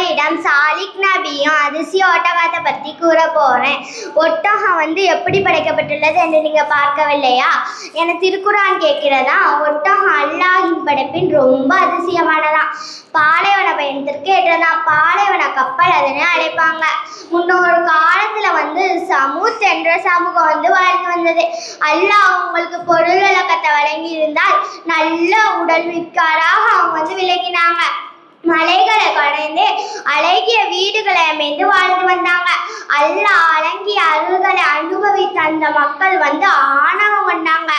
உங்களிடம் சாலிக் நபியும் அதிசய ஒட்டகத்தை பற்றி கூற போறேன். ஒட்டகம் எப்படி படைக்கப்பட்டுள்ளது என்று நீங்க பார்க்கவில்லையா என திருக்குரான் கேட்கிறதா. ஒட்டகம் அல்லாஹின் படைப்பின் ரொம்ப அதிசயமானதான். பாலைவன பயணத்திற்கு ஏற்றதான். பாலைவன கப்பல் அதனை அழைப்பாங்க. முன்னொரு காலத்துல சமூத் என்ற சமூகம் வாழ்ந்து வந்தது. அல்லாஹ் அவங்களுக்கு பொருள் விளக்கத்தை வழங்கி இருந்தால் நல்ல உடல் மிக்காராக அவங்க விளங்கினாங்க. மலைகளை கடந்து அழகிய வீடுகளை அமைந்து வாழ்ந்து வந்தாங்க. அல்லாஹ் அழகிய அருள்களை அனுபவித்த அந்த மக்கள் ஆணவம் கொண்டாங்க.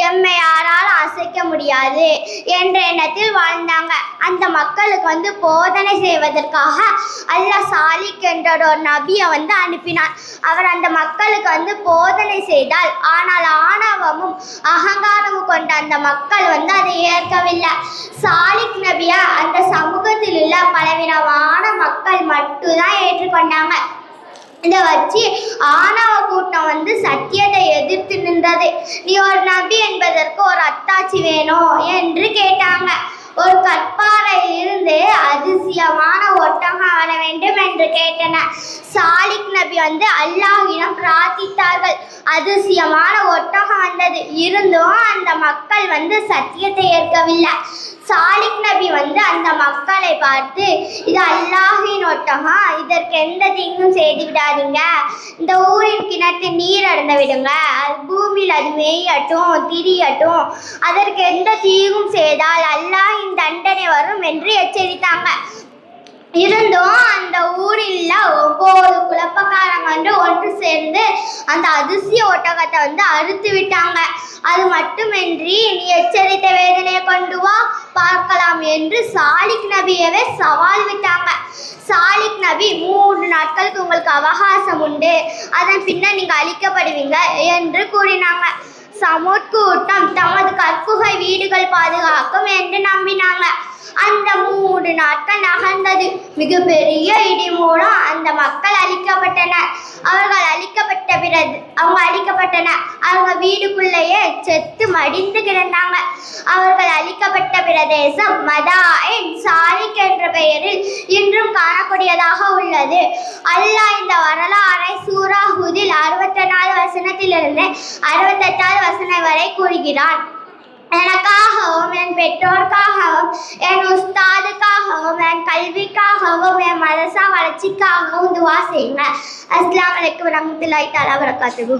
எம்மை யாராலும் அசைக்க முடியாது என்ற எண்ணத்தில் வாழ்ந்தாங்க. அந்த மக்களுக்கு போதனை செய்வதற்காக அல்லாஹ் சாலிக் என்ற ஒரு நபியை அனுப்பினார். அவர் அந்த மக்களுக்கு போதனை செய்தால், ஆனால் ஆணவமும் அகங்காரமும் கொண்ட அந்த மக்கள் அதை ஏற்கவில்லை. சாலிக் நபியா அந்த சமூகத்தில் உள்ள பலவிதமான மக்கள் மட்டும்தான் ஏற்றுக்கொண்டாங்க. இதை வச்சு ஆணவ கூட்டம் சத்தியத்தை எதிர்த்து நின்றது. நீ ஒரு நபி என்பதற்கு ஒரு அத்தாட்சி வேணும் என்று கேட்டாங்க. ஒரு கற்பாறையில் இருந்து அதிசயமான ஒட்டகம் வர வேண்டும் என்று கேட்டனர். சாலிக் நபி அல்லாஹ்விடம் பிரார்த்தித்தார்கள். அதிசயமான ஒட்டகம் வந்தது. இருந்தும் அந்த மக்கள் சத்தியத்தை ஏற்கவில்லை. சாலிக் நபி அந்த மக்களை பார்த்து, இது அல்லாஹ்வின் ஒட்டகம், இதற்கு எந்த தீங்கும் செய்து விடாதீங்க. இந்த ஊரின் கிணத்து நீர் அருந்த விடுங்க. அது பூமியில் அது மேயட்டும், திரியட்டும். அதற்கு எந்த தீங்கும் செய்தால் அல்லாஹ்வின் தண்டனை வரும் என்று எச்சரித்தாங்க. இருந்தும் அந்த ஊரில் 9 குழப்பக்காரங்க ஒன்று சேர்ந்து அந்த அதிசய ஒட்டகத்தை அறுத்து விட்டாங்க. அது மட்டுமின்றி, நீ எச்சரித்த வேதனையை கொண்டு வா பார்க்கலாம் என்று சாலிக் நபியவே சவால் விட்டாங்க. சாலிக் நபி 3 நாட்களுக்கு உங்களுக்கு அவகாசம் உண்டு, அதன் பின்னர் நீங்க அழிக்கப்படுவீங்க என்று கூறினாங்க. சமூத் கூட்டம் தமது கற்குகை வீடுகள் பாதுகாக்கும் என்று நம்பினாங்க. அந்த 3 நாட்கள் நகர்ந்தது. மிகப்பெரிய இடி மூலம் அந்த மக்கள் அழிக்கப்பட்டனர். அவங்க வீடுக்குள்ளேயே செத்து மடிந்து கிடந்தாங்க. அவர்கள் அழிக்கப்பட்ட பிரதேசம் மதாயின் சாலிக் என்ற பெயரில் இன்றும் காணக்கூடியதாக உள்ளது. அல்லாஹ் இந்த வரலாறை சூரா ஹூதில் 64 வசனத்திலிருந்து 68 வசனம் வரை கூறுகிறான். எனக்காகவும், என் பெற்றோருக்காகவும், என் உஸ்தாதுக்காகவும், என் கல்விக்காகவும், என் மதரசா வளர்ச்சிக்காகவும் துவா செய்யுங்க. அஸ்ஸலாமு அலைக்கும் வரஹ்மத்துல்லாஹி தஆலா வபரகாத்துஹு.